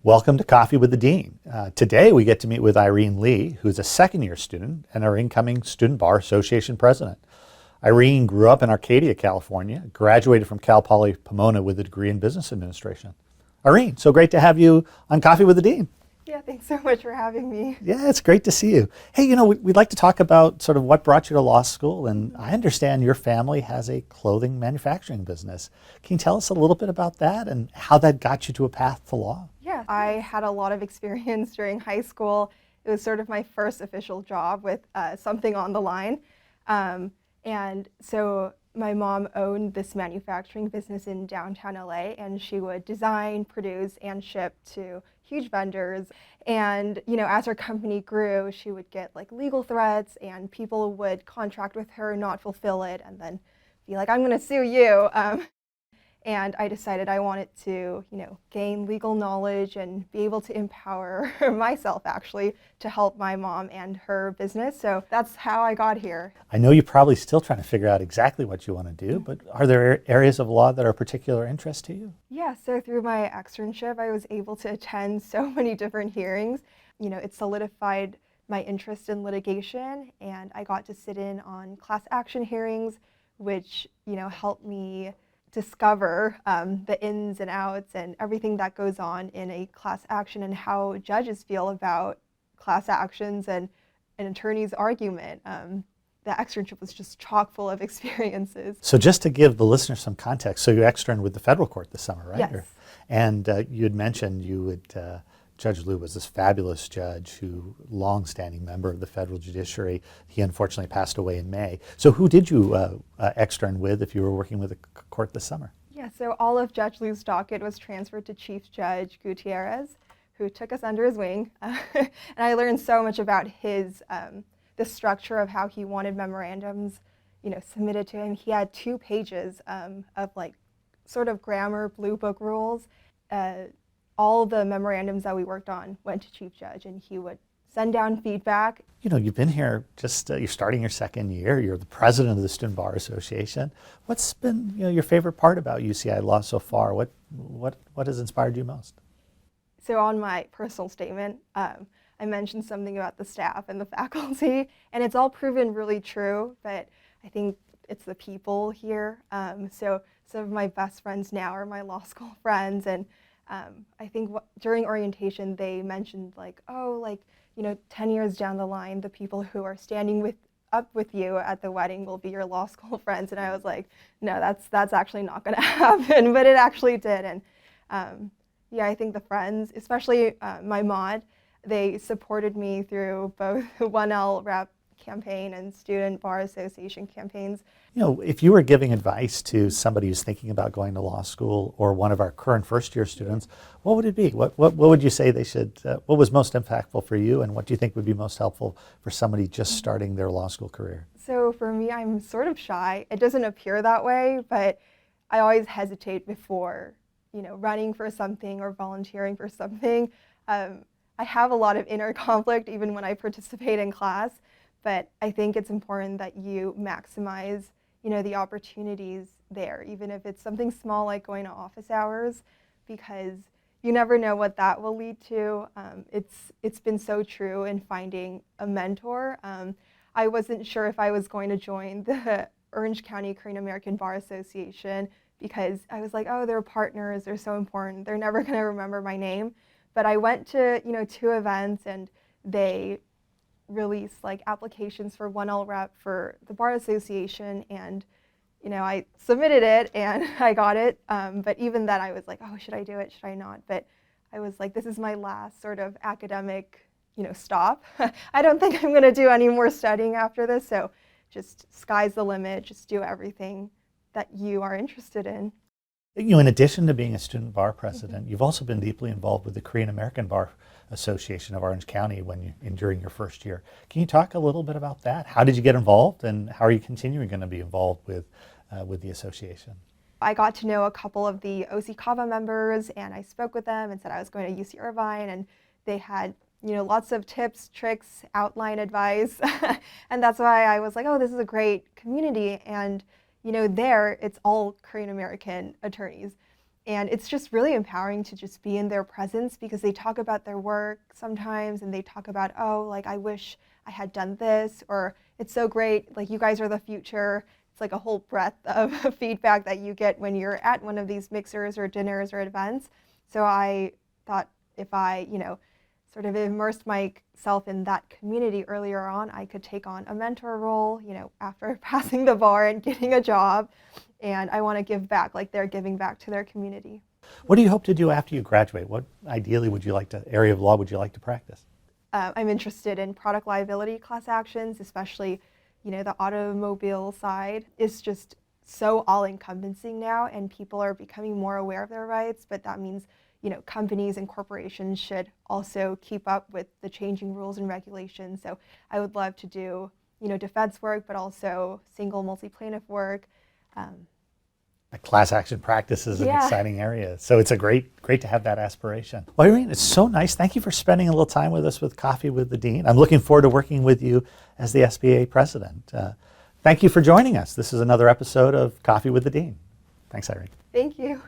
Welcome to Coffee with the Dean. Today we get to meet with Irene Lee, who's a second-year student and our incoming Student Bar Association president. Irene grew up in Arcadia, California, graduated from Cal Poly Pomona with a degree in business administration. Irene, so great to have you on Coffee with the Dean. Yeah, thanks so much for having me. Yeah, it's great to see you. Hey, we'd like to talk about sort of what brought you to law school, and I understand your family has a clothing manufacturing business. Can you tell us a little bit about that and how that got you to a path to law? Yeah, I had a lot of experience during high school. It was sort of my first official job with something on the line. And so my mom owned this manufacturing business in downtown LA, and she would design, produce, and ship to huge vendors. And as her company grew, she would get like legal threats, and people would contract with her, not fulfill it, and then be like, "I'm going to sue you." And I decided I wanted to, gain legal knowledge and be able to empower myself, actually, to help my mom and her business. So that's how I got here. I know you're probably still trying to figure out exactly what you want to do, but are there areas of law that are of particular interest to you? Yeah, so through my externship, I was able to attend so many different hearings. It solidified my interest in litigation, and I got to sit in on class action hearings, which, helped me discover the ins and outs and everything that goes on in a class action and how judges feel about class actions and an attorney's argument. The externship was just chock full of experiences. So just to give the listeners some context, so you externed with the federal court this summer, right? Yes. And you had mentioned Judge Liu was this fabulous judge who, long-standing member of the federal judiciary. He unfortunately passed away in May. So who did you extern with if you were working with the court this summer? Yeah, so all of Judge Liu's docket was transferred to Chief Judge Gutierrez, who took us under his wing. And I learned so much about the structure of how he wanted memorandums, submitted to him. He had 2 pages of sort of grammar blue book rules. All the memorandums that we worked on went to Chief Judge, and he would send down feedback. You've been here you're starting your second year. You're the president of the Student Bar Association. What's been your favorite part about UCI Law so far? What has inspired you most? So on my personal statement, I mentioned something about the staff and the faculty, and it's all proven really true, but I think it's the people here. So some of my best friends now are my law school friends, and I think during orientation they mentioned 10 years down the line, the people who are standing up with you at the wedding will be your law school friends. And I was like, no, that's actually not going to happen, but it actually did. And I think the friends, especially my mod, they supported me through both 1L rep campaign and Student Bar Association campaigns. If you were giving advice to somebody who's thinking about going to law school or one of our current first-year students, what would it be? What would you say they should, what was most impactful for you, and what do you think would be most helpful for somebody just starting their law school career? So for me, I'm sort of shy. It doesn't appear that way, but I always hesitate before, running for something or volunteering for something. I have a lot of inner conflict even when I participate in class. But I think it's important that you maximize, the opportunities there, even if it's something small like going to office hours, because you never know what that will lead to. It's been so true in finding a mentor. I wasn't sure if I was going to join the Orange County Korean American Bar Association because I was like, oh, they're partners, they're so important, they're never going to remember my name. But I went to 2 events, and they release applications for 1L rep for the Bar Association, and I submitted it and I got it, but even then I was like, oh, should I do it, should I not? But I was like, this is my last sort of academic stop. I don't think I'm going to do any more studying after this, so just sky's the limit, just do everything that you are interested in. In addition to being a student bar president, you've also been deeply involved with the Korean American Bar Association of Orange County during your first year. Can you talk a little bit about that? How did you get involved, and how are you continuing going to be involved with the association? I got to know a couple of the OC Kava members, and I spoke with them and said I was going to UC Irvine, and they had lots of tips, tricks, outline advice, and that's why I was like, oh, this is a great community. And there it's all Korean American attorneys. And it's just really empowering to just be in their presence because they talk about their work sometimes and they talk about, oh, like I wish I had done this, or it's so great, like you guys are the future. It's like a whole breadth of feedback that you get when you're at one of these mixers or dinners or events. So I thought if I, sort of immersed myself in that community earlier on, I could take on a mentor role, after passing the bar and getting a job. And I want to give back, like they're giving back to their community. What do you hope to do after you graduate? What ideally area of law would you like to practice? I'm interested in product liability class actions, especially, the automobile side is just so all-encompassing now, and people are becoming more aware of their rights, but that means, companies and corporations should also keep up with the changing rules and regulations. So I would love to do, defense work, but also single multi-plaintiff work. Class action practice is an exciting area. So it's great to have that aspiration. Well, Irene, it's so nice. Thank you for spending a little time with us with Coffee with the Dean. I'm looking forward to working with you as the SBA president. Thank you for joining us. This is another episode of Coffee with the Dean. Thanks, Irene. Thank you.